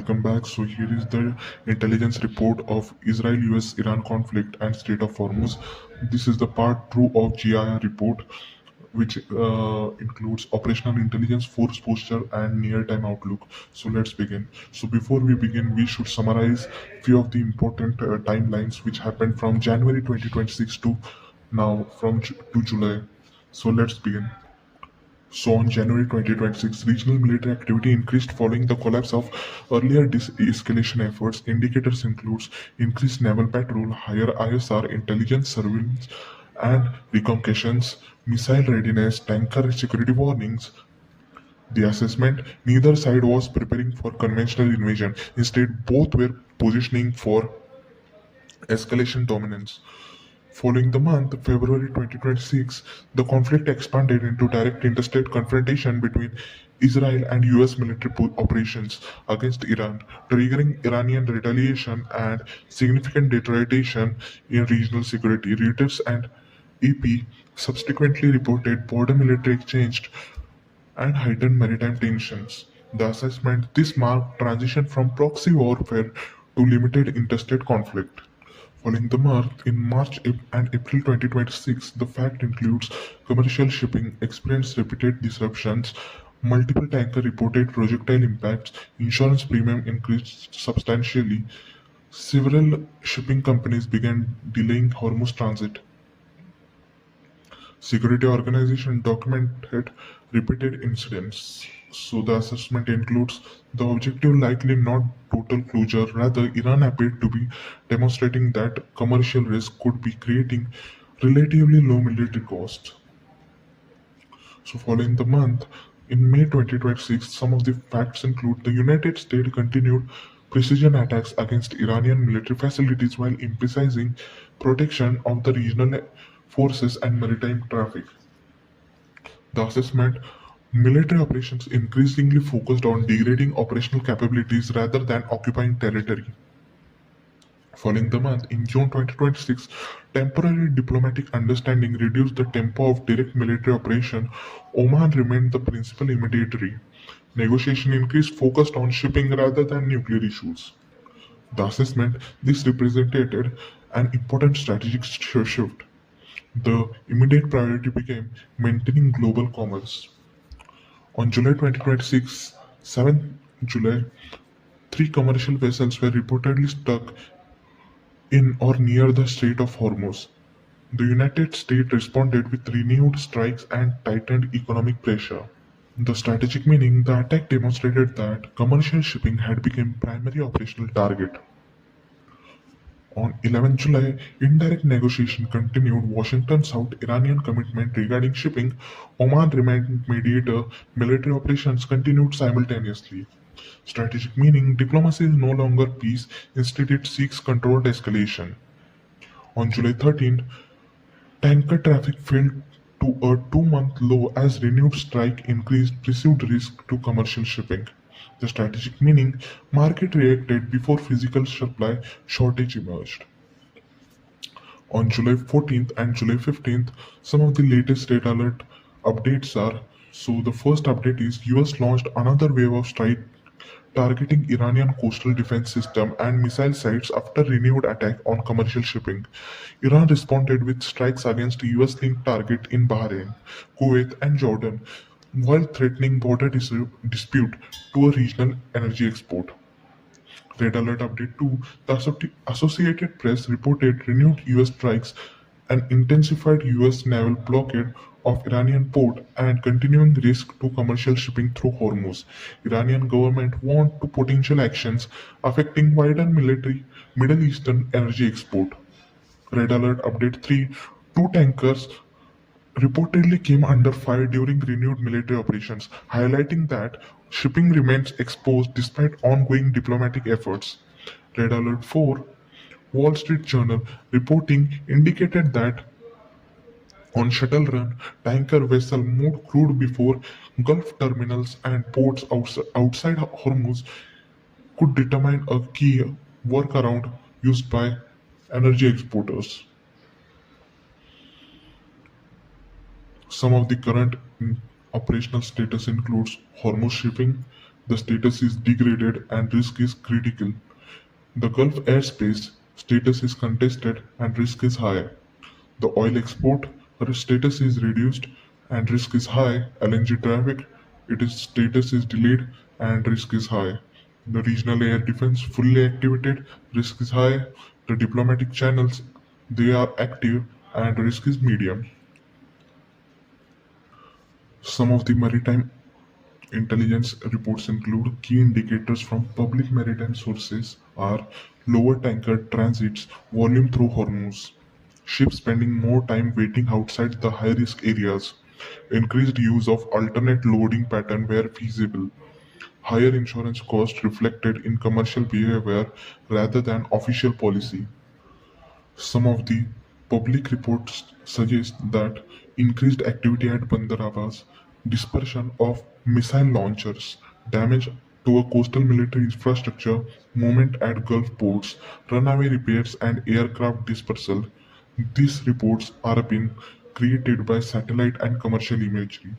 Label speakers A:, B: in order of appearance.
A: welcome back. So here is the intelligence report of Israel-US-Iran conflict and Strait of Hormuz. This is the part 2 of GIR report, which includes operational intelligence, force posture, and near-time outlook. So let's begin. So before we begin, we should summarize few of the important timelines which happened from January 2026 to now to July. So let's begin. So on January 2026, regional military activity increased following the collapse of earlier de-escalation efforts. Indicators includes increased naval patrol, higher ISR, intelligence surveillance and reconnaissance, missile readiness, tanker security warnings. The assessment: neither side was preparing for conventional invasion. Instead, both were positioning for escalation dominance. Following the month, February 2026, the conflict expanded into direct interstate confrontation between Israel and US military operations against Iran, triggering Iranian retaliation and significant deterioration in regional security. Reuters and EP subsequently reported border military exchange and heightened maritime tensions. The assessment: this marked transition from proxy warfare to limited interstate conflict. Following the month, in March and April 2026, the fact includes commercial shipping experienced repeated disruptions, multiple tanker reported projectile impacts, insurance premium increased substantially, several shipping companies began delaying Hormuz transit. Security organization documented repeated incidents. So the assessment includes the objective likely not total closure, rather Iran appeared to be demonstrating that commercial risk could be creating relatively low military costs. So following the month, in May 2026, some of the facts include the United States continued precision attacks against Iranian military facilities while emphasizing protection of the regional forces and maritime traffic. The assessment: military operations increasingly focused on degrading operational capabilities rather than occupying territory. Following the month, in June 2026, temporary diplomatic understanding reduced the tempo of direct military operation. Oman remained the principal intermediary. Negotiation increased focused on shipping rather than nuclear issues. The assessment: this represented an important strategic shift. The immediate priority became maintaining global commerce. On July 2026, 7th July, three commercial vessels were reportedly stuck in or near the Strait of Hormuz. The United States responded with renewed strikes and tightened economic pressure. The strategic meaning: the attack demonstrated that commercial shipping had become primary operational target. On 11 July, indirect negotiation continued. Washington South Iranian commitment regarding shipping. Oman remained mediator. Military operations continued simultaneously. Strategic meaning: diplomacy is no longer peace, instead it seeks controlled escalation. On July 13, tanker traffic fell to a 2-month low as renewed strike increased perceived risk to commercial shipping. The strategic meaning: market reacted before physical supply shortage emerged. On July 14th and July 15th, some of the latest red alert updates are: so the first update is US launched another wave of strike targeting Iranian coastal defense system and missile sites after renewed attack on commercial shipping. Iran responded with strikes against US-linked target in Bahrain, Kuwait and Jordan, while threatening border dispute to a regional energy export. Red Alert Update 2: the Associated Press reported renewed US strikes, an intensified US naval blockade of Iranian port, and continuing risk to commercial shipping through Hormuz. Iranian government warned to potential actions affecting wider Middle Eastern energy export. Red Alert Update 3: two tankers reportedly came under fire during renewed military operations, highlighting that shipping remains exposed despite ongoing diplomatic efforts. Red Alert 4: Wall Street Journal reporting indicated that on shuttle run, tanker vessel moved crude before Gulf terminals and ports outside Hormuz could determine a key workaround used by energy exporters. Some of the current operational status includes Hormuz shipping. the status is degraded and risk is critical. The Gulf airspace status is contested and risk is high. The oil export status is reduced and risk is high. LNG traffic, status is delayed and risk is high. The regional air defense fully activated, risk is high. The diplomatic channels, they are active and risk is medium. Some of the maritime intelligence reports include key indicators from public maritime sources are lower tanker transits volume through Hormuz, ships spending more time waiting outside the high risk areas, increased use of alternate loading pattern where feasible, higher insurance costs reflected in commercial behavior rather than official policy. Some of the public reports suggest that increased activity at Bandar Abbas, dispersion of missile launchers, damage to a coastal military infrastructure, movement at Gulf ports, runaway repairs, and aircraft dispersal. These reports are being created by satellite and commercial imagery.